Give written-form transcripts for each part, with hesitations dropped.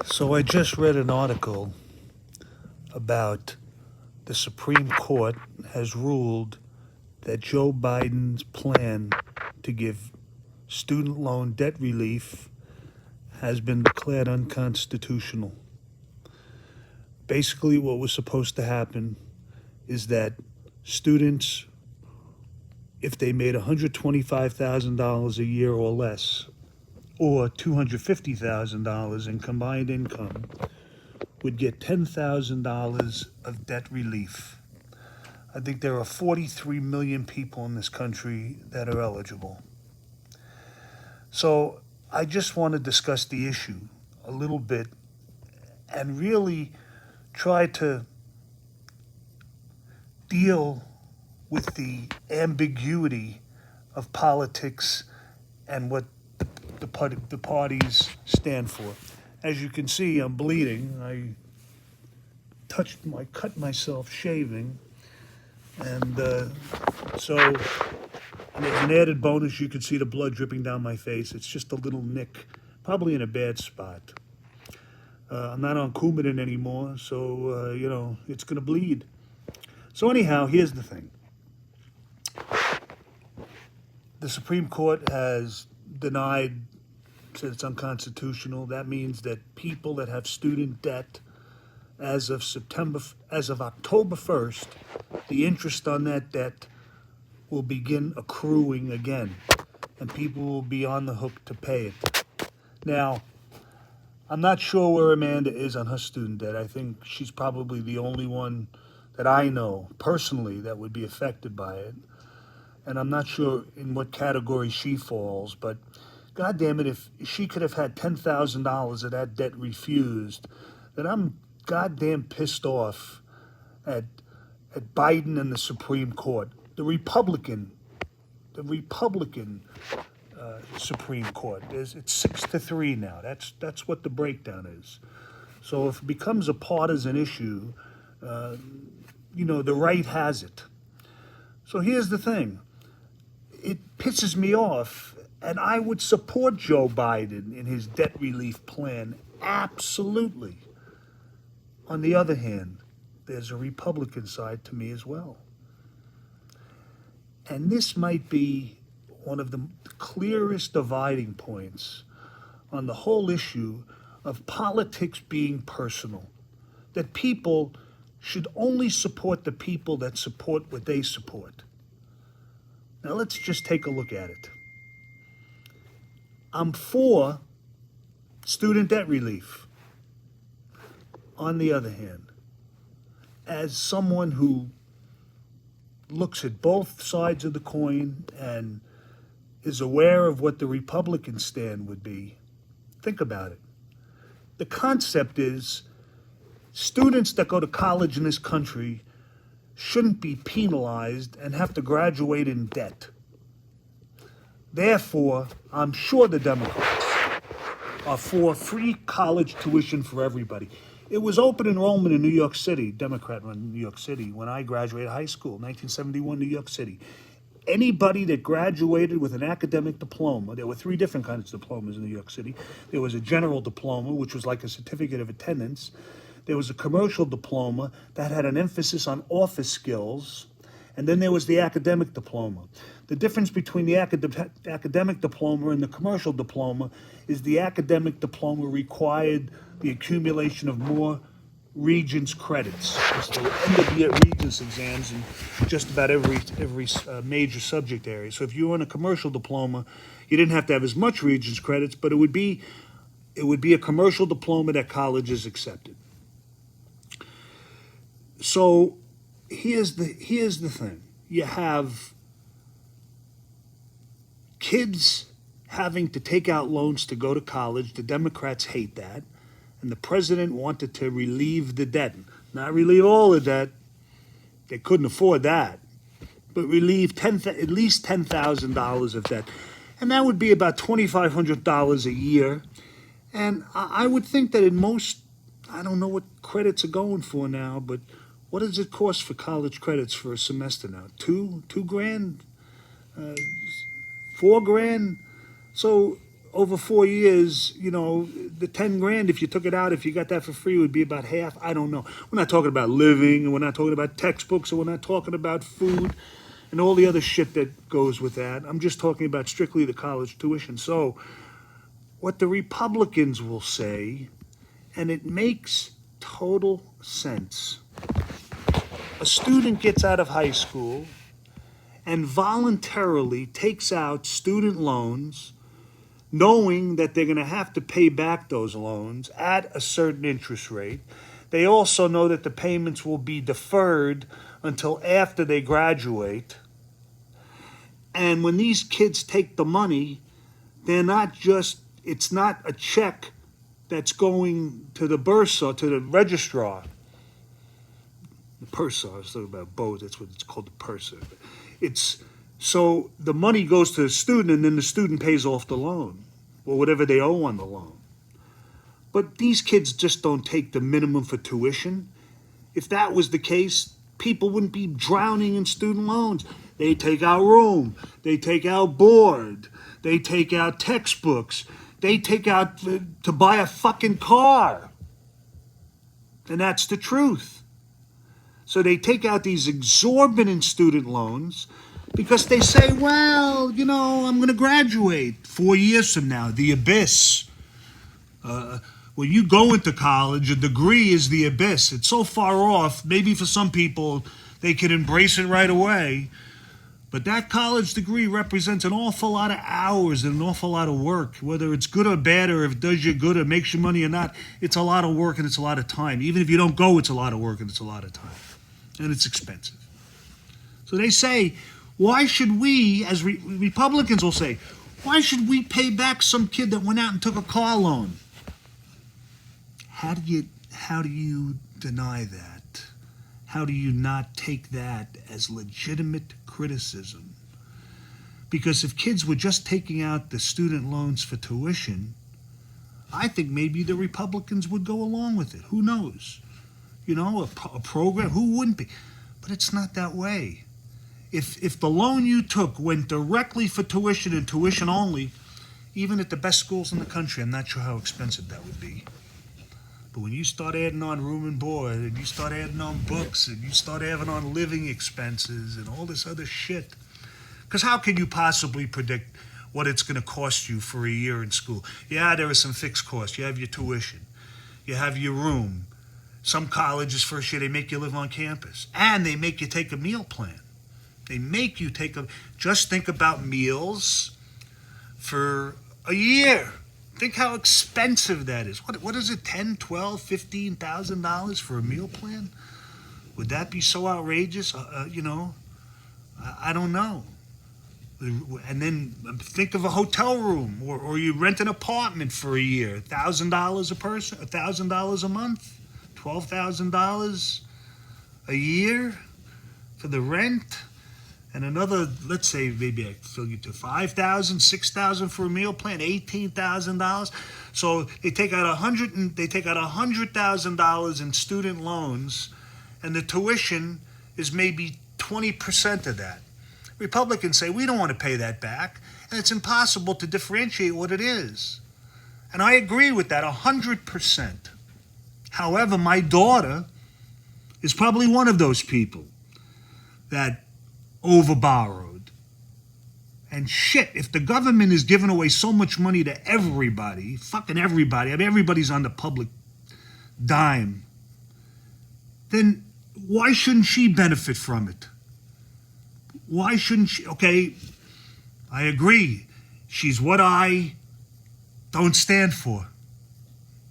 So I just read an article about the Supreme Court has ruled that Joe Biden's plan to give student loan debt relief has been declared unconstitutional. Basically, what was supposed to happen is that students, if they made $125,000 a year or less, or $250,000 in combined income, would get $10,000 of debt relief. I think there are 43 million people in this country that are eligible. So I just want to discuss the issue a little bit and really try to deal with the ambiguity of politics and what the parties stand for. As you can see, I'm bleeding. I cut myself shaving, and so and as an added bonus, you can see the blood dripping down my face. It's just a little nick, probably in a bad spot. I'm not on Coumadin anymore, so it's gonna bleed. So anyhow, here's the thing: the Supreme Court has denied, said it's unconstitutional. That means that people that have student debt as of October 1st, the interest on that debt will begin accruing again, and people will be on the hook to pay it. Now, I'm not sure where Amanda is on her student debt. I think she's probably the only one that I know personally that would be affected by it. And I'm not sure in what category she falls, but God damn it, if she could have had $10,000 of that debt refused, then I'm goddamn pissed off at Biden and the Supreme Court. The Republican Supreme Court. It's 6-3 now. That's what the breakdown is. So if it becomes a partisan issue, the right has it. So here's the thing. It pisses me off, and I would support Joe Biden in his debt relief plan, absolutely. On the other hand, there's a Republican side to me as well. And this might be one of the clearest dividing points on the whole issue of politics being personal. That people should only support the people that support what they support. Now let's just take a look at it. I'm for student debt relief. On the other hand, as someone who looks at both sides of the coin and is aware of what the Republican stand would be, think about it. The concept is students that go to college in this country shouldn't be penalized and have to graduate in debt. Therefore, I'm sure the Democrats are for free college tuition for everybody. It was open enrollment in New York City, Democrat run New York City, when I graduated high school, 1971 New York City. Anybody that graduated with an academic diploma, there were three different kinds of diplomas in New York City. There was a general diploma, which was like a certificate of attendance. There was a commercial diploma that had an emphasis on office skills. And then there was the academic diploma. The difference between the academic diploma and the commercial diploma is the academic diploma required the accumulation of more Regents credits. So end of year Regents exams in just about every major subject area. So if you were on a commercial diploma, you didn't have to have as much Regents credits, but it would be a commercial diploma that colleges accepted. So here's the thing. You have kids having to take out loans to go to college. The Democrats hate that. And the president wanted to relieve the debt. Not relieve all the debt. They couldn't afford that. But relieve at least $10,000 of debt. And that would be about $2,500 a year. And I would think that in most, I don't know what credits are going for now, but what does it cost for college credits for a semester now? $2,000? $4,000? So over 4 years, the 10 grand, if you took it out, if you got that for free, would be about half. I don't know. We're not talking about living, and we're not talking about textbooks, and we're not talking about food and all the other shit that goes with that. I'm just talking about strictly the college tuition. So what the Republicans will say, and it makes total sense. A student gets out of high school and voluntarily takes out student loans, knowing that they're going to have to pay back those loans at a certain interest rate. They also know that the payments will be deferred until after they graduate. And when these kids take the money, it's not a check that's going to the bursar, to the registrar. The pursar, I was talking about both, that's what it's called, the purser. So the money goes to the student, and then the student pays off the loan, or whatever they owe on the loan. But these kids just don't take the minimum for tuition. If that was the case, people wouldn't be drowning in student loans. They take out room, they take out board, they take out textbooks, they take out to buy a fucking car. And that's the truth. So they take out these exorbitant student loans because they say, well, I'm going to graduate 4 years from now, the abyss. When you go into college, a degree is the abyss. It's so far off, maybe for some people, they can embrace it right away. But that college degree represents an awful lot of hours and an awful lot of work. Whether it's good or bad, or if it does you good or makes you money or not, it's a lot of work and it's a lot of time. Even if you don't go, it's a lot of work and it's a lot of time. And it's expensive. So they say, why should we, as Republicans will say, why should we pay back some kid that went out and took a car loan? How do you deny that? How do you not take that as legitimate criticism? Because if kids were just taking out the student loans for tuition, I think maybe the Republicans would go along with it. Who knows? A program, who wouldn't be? But it's not that way. If the loan you took went directly for tuition and tuition only, even at the best schools in the country, I'm not sure how expensive that would be. But when you start adding on room and board, and you start adding on books, and you start adding on living expenses and all this other shit, because how can you possibly predict what it's going to cost you for a year in school? Yeah, there are some fixed costs. You have your tuition. You have your room. Some colleges, first year, they make you live on campus. And they make you take a meal plan. They make you just think about meals for a year. Think how expensive that is. What is it, $10,000, $12,000, $15,000 for a meal plan? Would that be so outrageous? I don't know. And then think of a hotel room, or you rent an apartment for a year, $1,000 a person, $1,000 a month. $12,000 a year for the rent, and another, let's say maybe I fill you to $5,000, $6,000 for a meal plan, $18,000. So they take out $100,000 in student loans, and the tuition is maybe 20% of that. Republicans say we don't want to pay that back, and it's impossible to differentiate what it is. And I agree with that 100%. However, my daughter is probably one of those people that overborrowed. And shit, if the government is giving away so much money to everybody, fucking everybody, everybody's on the public dime, then why shouldn't she benefit from it? Why shouldn't she? Okay, I agree. She's what I don't stand for,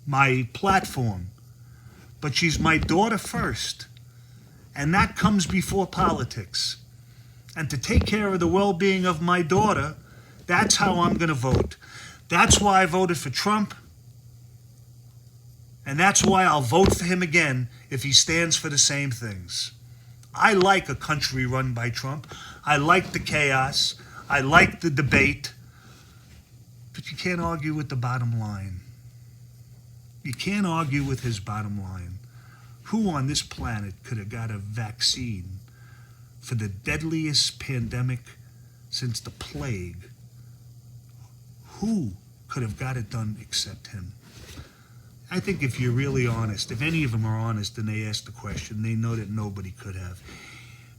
my platform. But she's my daughter first, and that comes before politics. And to take care of the well-being of my daughter, that's how I'm going to vote. That's why I voted for Trump, and that's why I'll vote for him again if he stands for the same things. I like a country run by Trump. I like the chaos. I like the debate. But you can't argue with the bottom line. You can't argue with his bottom line. Who on this planet could have got a vaccine for the deadliest pandemic since the plague? Who could have got it done except him. I think if you're really honest, if any of them are honest and they ask the question, they know that nobody could have.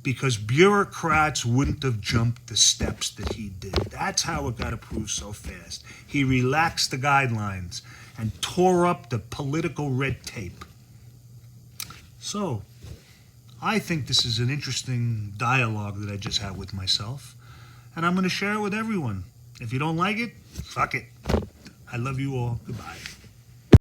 Because bureaucrats wouldn't have jumped the steps that he did. That's how it got approved so fast. He relaxed the guidelines and tore up the political red tape. So, I think this is an interesting dialogue that I just had with myself, and I'm going to share it with everyone. If you don't like it, fuck it. I love you all. Goodbye.